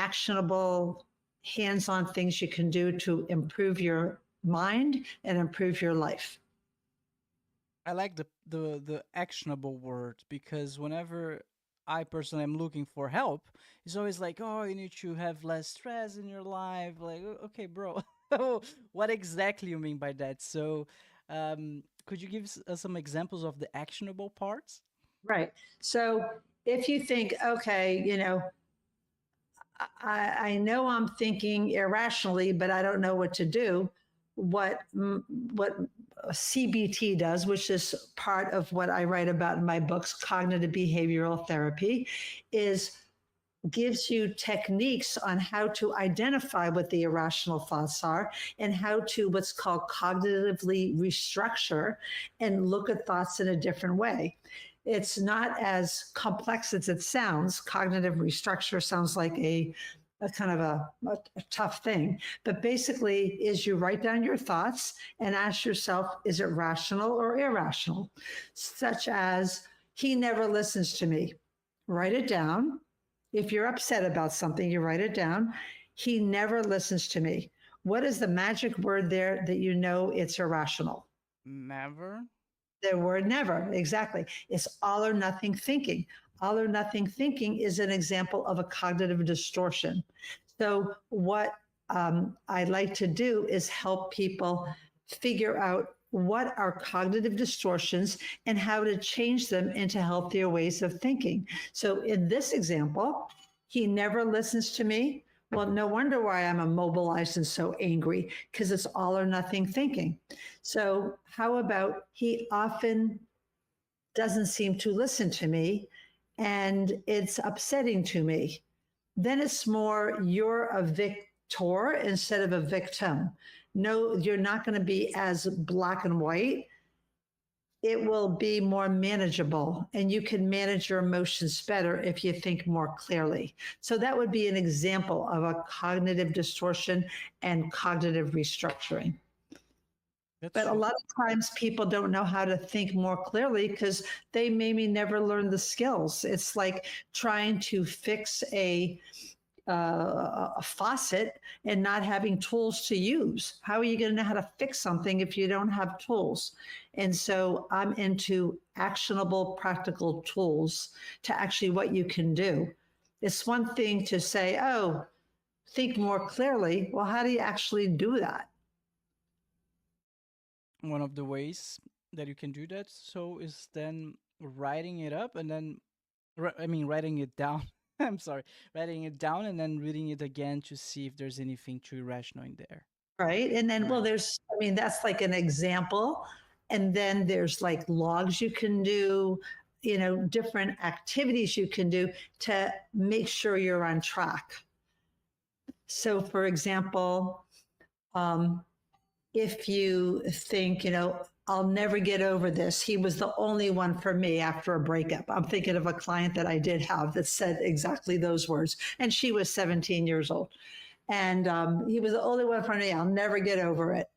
actionable, hands-on things you can do to improve your mind and improve your life. I like the actionable word, because whenever I personally am looking for help, it's always like, oh, you need to have less stress in your life. Like, okay, bro, what exactly you mean by that? So, could you give us some examples of the actionable parts? Right. So if you think, okay, I know I'm thinking irrationally, but I don't know what to do. What CBT does, which is part of what I write about in my books, cognitive behavioral therapy, is gives you techniques on how to identify what the irrational thoughts are and how to what's called cognitively restructure and look at thoughts in a different way. It's not as complex as it sounds. Cognitive restructure sounds like a kind of a tough thing, but basically is you write down your thoughts and ask yourself, is it rational or irrational? Such as, he never listens to me. Write it down. If you're upset about something, you write it down. He never listens to me. What is the magic word there that you know it's irrational? Never. The word never, exactly. It's all or nothing thinking. All or nothing thinking is an example of a cognitive distortion. So, what I like to do is help people figure out what are cognitive distortions and how to change them into healthier ways of thinking. So, in this example, he never listens to me. Well, no wonder why I'm immobilized and so angry, because it's all or nothing thinking. So, how about he often doesn't seem to listen to me and it's upsetting to me? Then it's more you're a victor instead of a victim. No, you're not going to be as black and white. It will be more manageable and you can manage your emotions better if you think more clearly. So that would be an example of a cognitive distortion and cognitive restructuring. That's But a true. lot of times people don't know how to think more clearly because they maybe never learned the skills. It's like trying to fix a faucet and not having tools to use. How are you going to know how to fix something if you don't have tools? And so I'm into actionable, practical tools to actually what you can do. It's one thing to say, oh, think more clearly. Well, how do you actually do that? One of the ways that you can do that so is then writing it up, and then I mean writing it down. I'm sorry, writing it down and then reading it again to see if there's anything too irrational in there. Right. And then, well, Right. I mean, that's like an example. And then there's like logs you can do, different activities you can do to make sure you're on track. So, for example, um, if you think, I'll never get over this, he was the only one for me after a breakup. I'm thinking of a client that I did have that said exactly those words, and she was 17 years old. And he was the only one for me. I'll never get over it.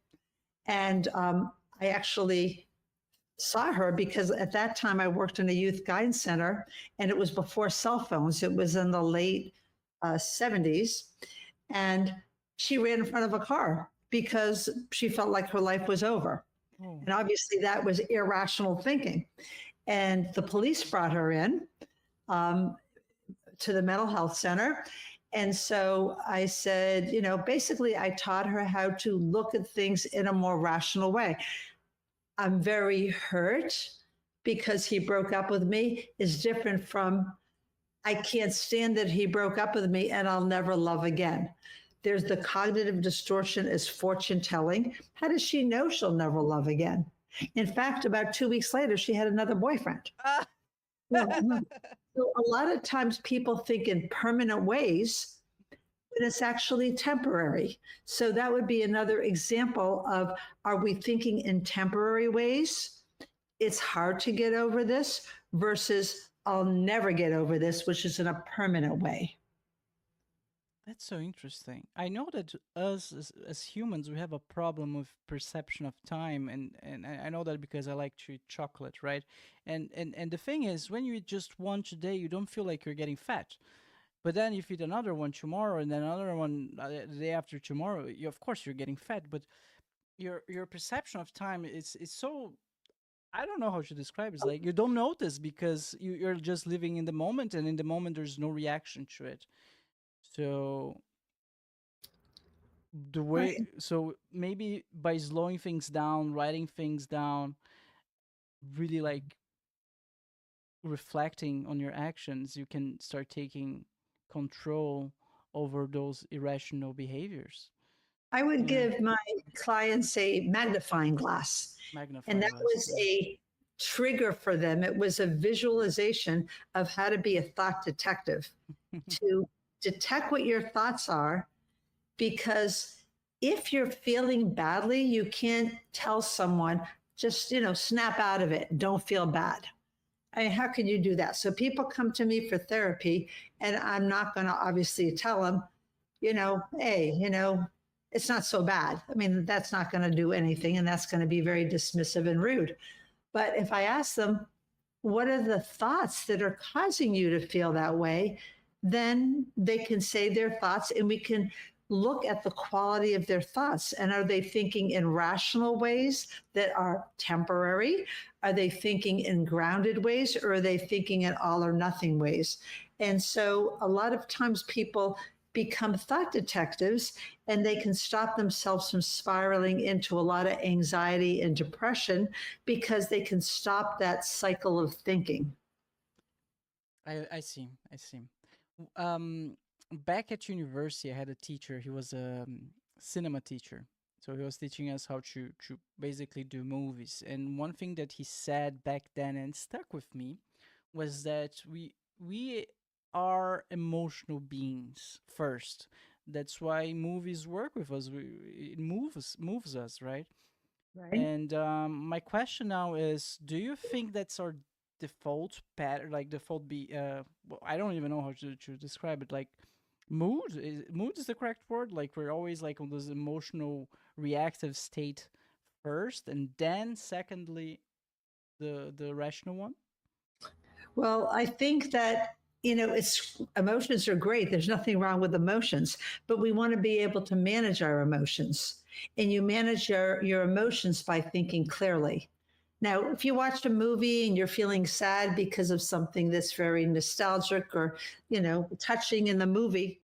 And I actually saw her because at that time I worked in a youth guidance center and it was before cell phones. It was in the late 70s. And she ran in front of a car because she felt like her life was over. Oh. And obviously that was irrational thinking. And the police brought her in um, to the mental health center. And so I said, basically, I taught her how to look at things in a more rational way. I'm very hurt because he broke up with me is different from I can't stand that he broke up with me and I'll never love again. There's the cognitive distortion is fortune telling. How does she know she'll never love again? In fact, about 2 weeks later, she had another boyfriend. Ah. So a lot of times people think in permanent ways, but it's actually temporary. So that would be another example of are we thinking in temporary ways? It's hard to get over this versus I'll never get over this, which is in a permanent way. That's so interesting. I know that us as humans, we have a problem with perception of time, and I know that because I like to eat chocolate, right? And the thing is, when you eat just one today, you don't feel like you're getting fat. But then you feed another one tomorrow, and then another one the day after tomorrow. You, of course, you're getting fat, but your perception of time is so, I don't know how to describe it. It's like you don't notice because you're just living in the moment, and in the moment there's no reaction to it. So the way, Right. so maybe by slowing things down, writing things down, really like reflecting on your actions, you can start taking control over those irrational behaviors. I would Yeah, give my clients a magnifying glass, and magnifying that glass. was a trigger for them. It was a visualization of how to be a thought detective, to detect what your thoughts are, because if you're feeling badly, you can't tell someone, just, snap out of it. Don't feel bad. I mean, how can you do that? So people come to me for therapy, and I'm not going to obviously tell them, hey, it's not so bad. I mean, that's not going to do anything, and that's going to be very dismissive and rude. But if I ask them, what are the thoughts that are causing you to feel that way? Then they can say their thoughts, and we can look at the quality of their thoughts. And are they thinking in rational ways that are temporary? Are they thinking in grounded ways, or are they thinking in all or nothing ways? And so a lot of times people become thought detectives, and they can stop themselves from spiraling into a lot of anxiety and depression because they can stop that cycle of thinking. I see. I see. Um, Back at university, I had a teacher. He was a cinema teacher. So he was teaching us how to basically do movies. And one thing that he said back then and stuck with me was that we are emotional beings first. That's why movies work with us. It moves us, right? Right. And my question now is, do you think that's our default pattern, like default be well, I don't even know how to describe it. Like mood is the correct word? Like we're always like on this emotional reactive state first, and then secondly the rational one? Well, I think that, it's emotions are great. There's nothing wrong with emotions, but we want to be able to manage our emotions. And you manage your emotions by thinking clearly. Now, if you watched a movie and you're feeling sad because of something that's very nostalgic or, touching in the movie,